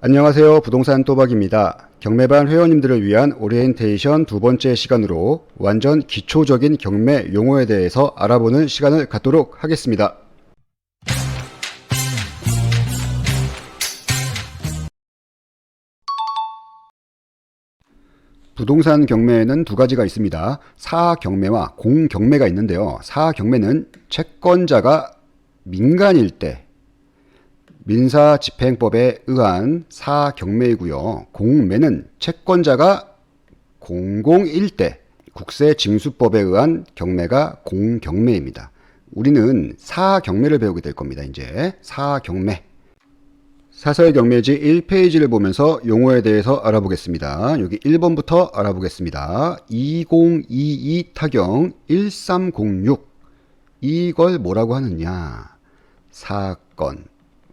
안녕하세요. 부동산 또박입니다. 경매반 회원님들을 위한 오리엔테이션 두 번째 시간으로 완전 기초적인 경매 용어에 대해서 알아보는 시간을 갖도록 하겠습니다. 부동산 경매에는 두 가지가 있습니다. 사경매와 공경매가 있는데요. 사경매는 채권자가 민간일 때 민사집행법에 의한 사경매이고요. 공매는 채권자가 공공일 때 국세징수법에 의한 경매가 공경매입니다. 우리는 사경매를 배우게 될 겁니다. 이제 사경매. 사설경매지 1페이지를 보면서 용어에 대해서 알아보겠습니다. 여기 1번부터 알아보겠습니다. 2022 타경 1306. 이걸 뭐라고 하느냐? 사건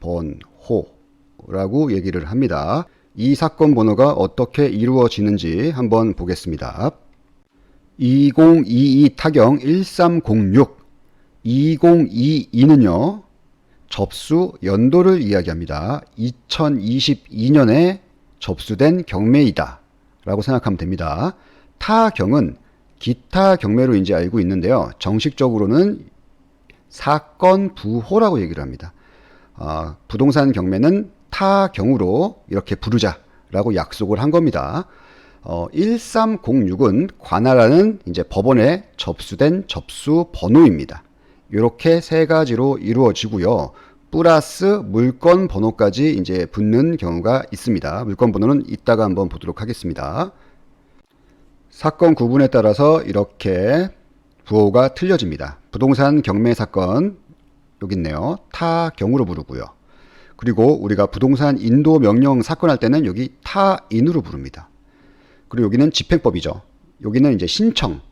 번호라고 얘기를 합니다. 이 사건 번호가 어떻게 이루어지는지 한번 보겠습니다. 2022 타경 1306. 2022는요. 접수 연도를 이야기합니다. 2022년에 접수된 경매이다 라고 생각하면 됩니다. 타경은 기타 경매로 이제 알고 있는데요. 정식적으로는 사건 부호라고 얘기를 합니다. 부동산 경매는 타경으로 이렇게 부르자라고 약속을 한 겁니다. 1306은 관할하는 이제 법원에 접수된 접수 번호입니다. 이렇게 세 가지로 이루어지고요. 플러스 물건 번호까지 이제 붙는 경우가 있습니다. 물건 번호는 이따가 한번 보도록 하겠습니다. 사건 구분에 따라서 이렇게 부호가 틀려집니다. 부동산 경매 사건 여기 있네요. 타경으로 부르고요. 그리고 우리가 부동산 인도 명령 사건 할 때는 여기 타인으로 부릅니다. 그리고 여기는 집행법이죠. 여기는 이제 신청.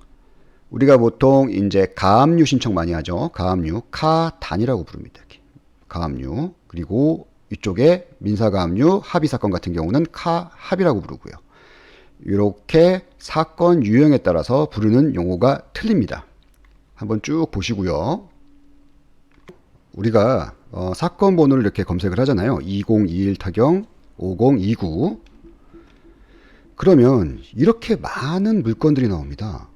우리가 보통 이제 가압류 신청 많이 하죠. 가압류, 카단이라고 부릅니다. 이렇게. 가압류. 그리고 이쪽에 민사가압류 합의 사건 같은 경우는 카합이라고 부르고요. 이렇게 사건 유형에 따라서 부르는 용어가 틀립니다. 한번 쭉 보시고요. 우리가 사건 번호를 이렇게 검색을 하잖아요. 2021 타경 5029. 그러면 이렇게 많은 물건들이 나옵니다.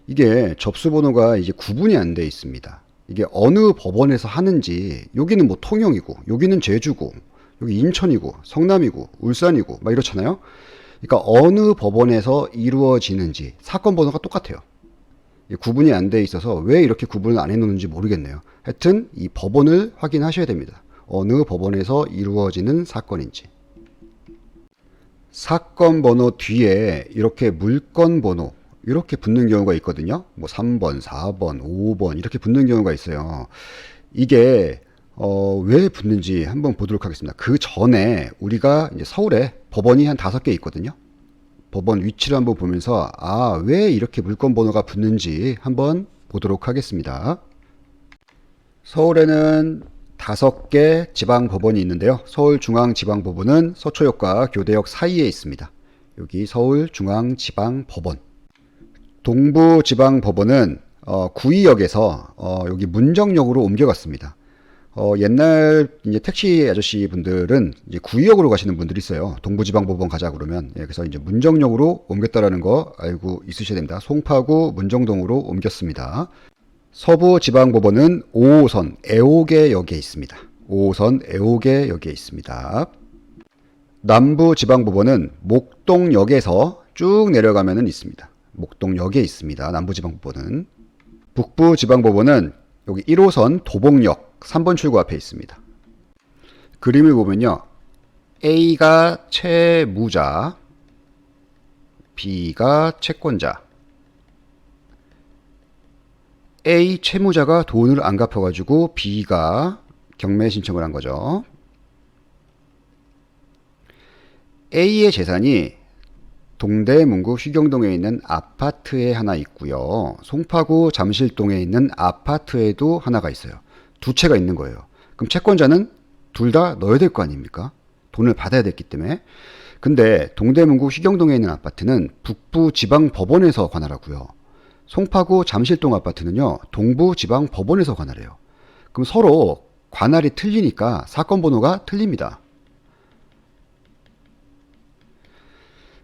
이게 접수 번호가 이제 구분이 안 돼 있습니다. 이게 어느 법원에서 하는지, 여기는 뭐 통영이고, 여기는 제주고, 여기 인천이고, 성남이고, 울산이고, 막 이렇잖아요. 그러니까 어느 법원에서 이루어지는지 사건 번호가 똑같아요. 구분이 안 돼 있어서 왜 이렇게 구분을 안 해놓는지 모르겠네요. 하여튼 이 법원을 확인하셔야 됩니다. 어느 법원에서 이루어지는 사건인지. 사건 번호 뒤에 이렇게 물건 번호 이렇게 붙는 경우가 있거든요. 뭐 3번, 4번, 5번 이렇게 붙는 경우가 있어요. 이게 왜 붙는지 한번 보도록 하겠습니다. 그 전에 우리가 이제 서울에 법원이 한 5개 있거든요. 법원 위치를 한번 보면서 왜 이렇게 물건 번호가 붙는지 한번 보도록 하겠습니다. 서울에는 5개 지방법원이 있는데요. 서울중앙지방법원은 서초역과 교대역 사이에 있습니다. 여기 서울중앙지방법원. 동부지방법원은 구의역에서 여기 문정역으로 옮겨갔습니다. 옛날 이제 택시 아저씨 분들은 이제 구의역으로 가시는 분들이 있어요. 동부지방법원 가자 그러면. 그래서 이제 문정역으로 옮겼다라는 거 알고 있으셔야 됩니다. 송파구 문정동으로 옮겼습니다. 서부지방법원은 5호선 애호개역에 있습니다. 5호선 애호개역에 있습니다. 남부지방법원은 목동역에서 쭉 내려가면은 있습니다. 목동역에 있습니다. 남부지방법원은. 북부지방법원은 여기 1호선 도봉역 3번 출구 앞에 있습니다. 그림을 보면요. A가 채무자, B가 채권자. A 채무자가 돈을 안 갚아가지고 B가 경매 신청을 한 거죠. A의 재산이 동대문구 휘경동에 있는 아파트에 하나 있고요. 송파구 잠실동에 있는 아파트에도 하나가 있어요. 두 채가 있는 거예요. 그럼 채권자는 둘 다 넣어야 될 거 아닙니까? 돈을 받아야 됐기 때문에. 근데 동대문구 휘경동에 있는 아파트는 북부지방법원에서 관할하고요. 송파구 잠실동 아파트는요. 동부지방법원에서 관할해요. 그럼 서로 관할이 틀리니까 사건 번호가 틀립니다.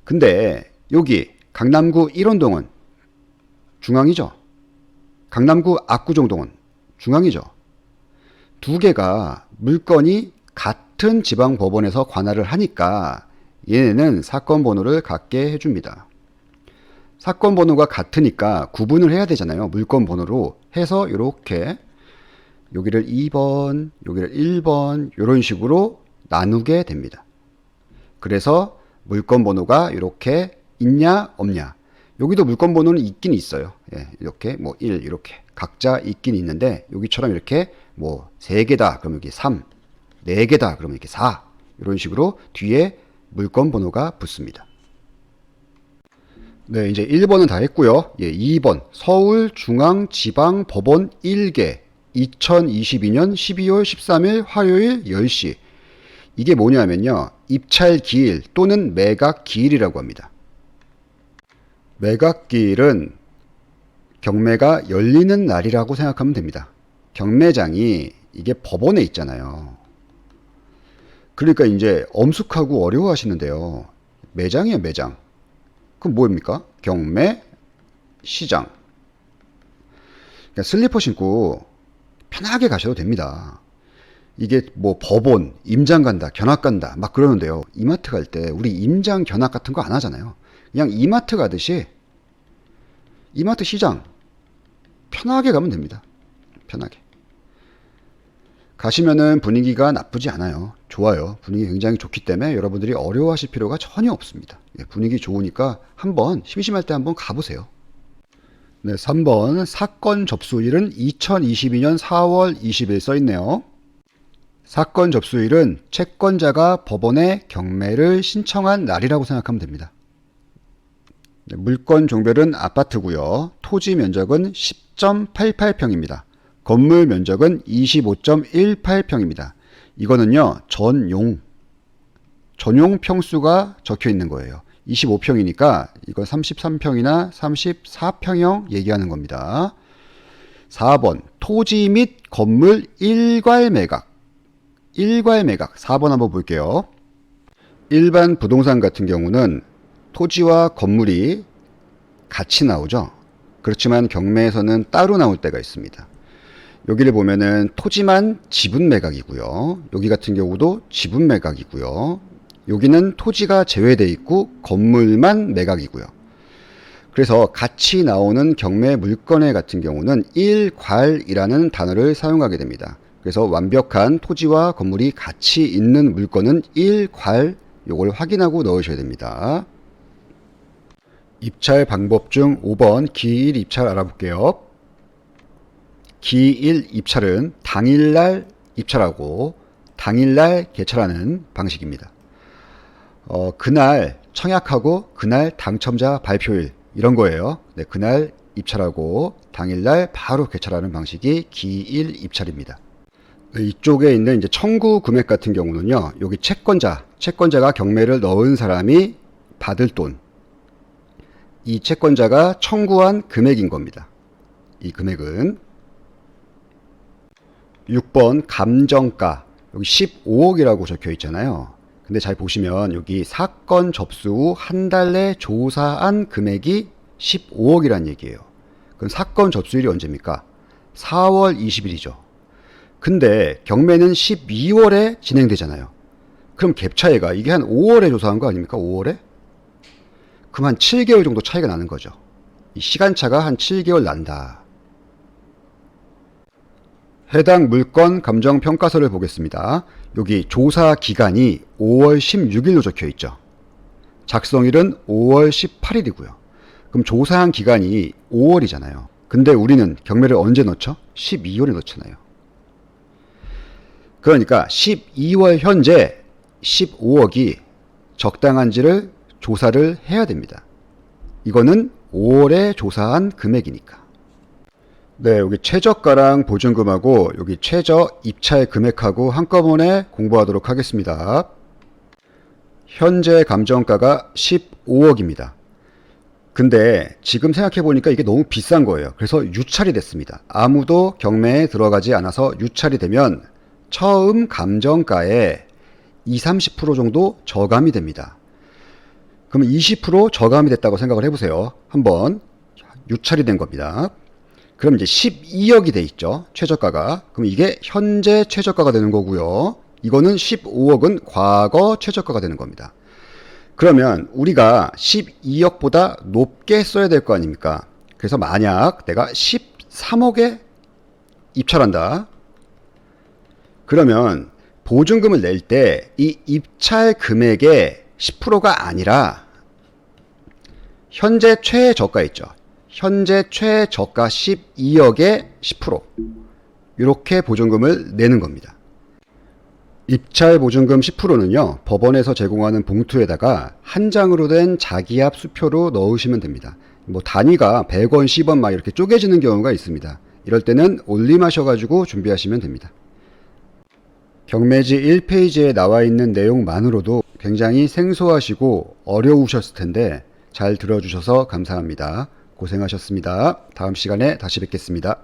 근데 여기 강남구 1원동은 중앙이죠. 강남구 압구정동은 중앙이죠. 두 개가 물건이 같은 지방법원에서 관할을 하니까 얘네는 사건 번호를 같게 해줍니다. 사건 번호가 같으니까 구분을 해야 되잖아요. 물건 번호로 해서 이렇게 여기를 2번, 여기를 1번 이런 식으로 나누게 됩니다. 그래서 물건 번호가 이렇게 있냐 없냐. 여기도 물건 번호는 있긴 있어요. 예, 이렇게 뭐 1 이렇게 각자 있긴 있는데 여기처럼 이렇게 뭐 3개다 그러면 여기 3, 4개다 그러면 이렇게 4 이런 식으로 뒤에 물건 번호가 붙습니다. 네, 이제 1번은 다 했고요. 예, 2번 서울중앙지방법원 1개 2022년 12월 13일 화요일 10시. 이게 뭐냐면요. 입찰 기일 또는 매각 기일이라고 합니다. 매각 기일은 경매가 열리는 날이라고 생각하면 됩니다. 경매장이 이게 법원에 있잖아요. 그러니까 이제 엄숙하고 어려워하시는데요. 매장이에요, 매장. 그럼 뭐입니까? 경매, 시장. 그러니까 슬리퍼 신고 편하게 가셔도 됩니다. 이게 뭐 법원, 임장 간다, 견학 간다 막 그러는데요. 이마트 갈 때 우리 임장, 견학 같은 거 안 하잖아요. 그냥 이마트 가듯이 이마트 시장 편하게 가면 됩니다. 편하게. 가시면은 분위기가 나쁘지 않아요. 좋아요. 분위기 굉장히 좋기 때문에 여러분들이 어려워하실 필요가 전혀 없습니다. 분위기 좋으니까 한번 심심할 때 한번 가보세요. 네, 3번 사건 접수일은 2022년 4월 20일 써있네요. 사건 접수일은 채권자가 법원에 경매를 신청한 날이라고 생각하면 됩니다. 네, 물건 종별은 아파트고요. 토지 면적은 10.88평입니다. 건물 면적은 25.18평입니다. 이거는요, 전용 평수가 적혀 있는 거예요. 25평이니까 이거 33평이나 34평형 얘기하는 겁니다. 4번 토지 및 건물 일괄 매각. 4번 한번 볼게요. 일반 부동산 같은 경우는 토지와 건물이 같이 나오죠. 그렇지만 경매에서는 따로 나올 때가 있습니다. 여기를 보면은 토지만 지분 매각이고요. 여기 같은 경우도 지분 매각이고요. 여기는 토지가 제외되어 있고 건물만 매각이고요. 그래서 같이 나오는 경매 물건의 같은 경우는 일괄이라는 단어를 사용하게 됩니다. 그래서 완벽한 토지와 건물이 같이 있는 물건은 일괄, 요걸 확인하고 넣으셔야 됩니다. 입찰 방법 중 5번 기일 입찰 알아볼게요. 기일 입찰은 당일날 입찰하고 당일날 개찰하는 방식입니다. 그날 청약하고 그날 당첨자 발표일 이런 거예요. 네, 그날 입찰하고 당일날 바로 개찰하는 방식이 기일 입찰입니다. 이쪽에 있는 이제 청구 금액 같은 경우는요. 여기 채권자가 경매를 넣은 사람이 받을 돈, 이 채권자가 청구한 금액인 겁니다. 이 금액은 6번 감정가, 여기 15억이라고 적혀 있잖아요. 근데 잘 보시면 여기 사건 접수 후 한 달 내 조사한 금액이 15억이란 얘기예요. 그럼 사건 접수일이 언제입니까? 4월 20일이죠. 근데 경매는 12월에 진행되잖아요. 그럼 갭 차이가 이게 한 5월에 조사한 거 아닙니까? 5월에? 그럼 한 7개월 정도 차이가 나는 거죠. 이 시간차가 한 7개월 난다. 해당 물건 감정평가서를 보겠습니다. 여기 조사 기간이 5월 16일로 적혀 있죠. 작성일은 5월 18일이고요. 그럼 조사한 기간이 5월이잖아요. 근데 우리는 경매를 언제 넣죠? 12월에 넣잖아요. 그러니까 12월 현재 15억이 적당한지를 조사를 해야 됩니다. 이거는 5월에 조사한 금액이니까. 네, 여기 최저가랑 보증금하고 여기 최저 입찰 금액하고 한꺼번에 공부하도록 하겠습니다. 현재 감정가가 15억입니다. 근데 지금 생각해보니까 이게 너무 비싼 거예요. 그래서 유찰이 됐습니다. 아무도 경매에 들어가지 않아서 유찰이 되면 처음 감정가에 20, 30% 정도 저감이 됩니다. 그러면 20% 저감이 됐다고 생각을 해보세요. 한번 유찰이 된 겁니다. 그럼 이제 12억이 돼 있죠. 최저가가. 그럼 이게 현재 최저가가 되는 거고요. 이거는 15억은 과거 최저가가 되는 겁니다. 그러면 우리가 12억보다 높게 써야 될 거 아닙니까? 그래서 만약 내가 13억에 입찰한다. 그러면 보증금을 낼 때 이 입찰 금액의 10%가 아니라 현재 최저가 있죠. 현재 최저가 12억의 10% 이렇게 보증금을 내는 겁니다. 입찰 보증금 10%는요. 법원에서 제공하는 봉투에다가 한 장으로 된 자기압 수표로 넣으시면 됩니다. 뭐 단위가 100원, 10원 막 이렇게 쪼개지는 경우가 있습니다. 이럴 때는 올림하셔가지고 준비하시면 됩니다. 경매지 1페이지에 나와 있는 내용만으로도 굉장히 생소하시고 어려우셨을 텐데 잘 들어주셔서 감사합니다. 고생하셨습니다. 다음 시간에 다시 뵙겠습니다.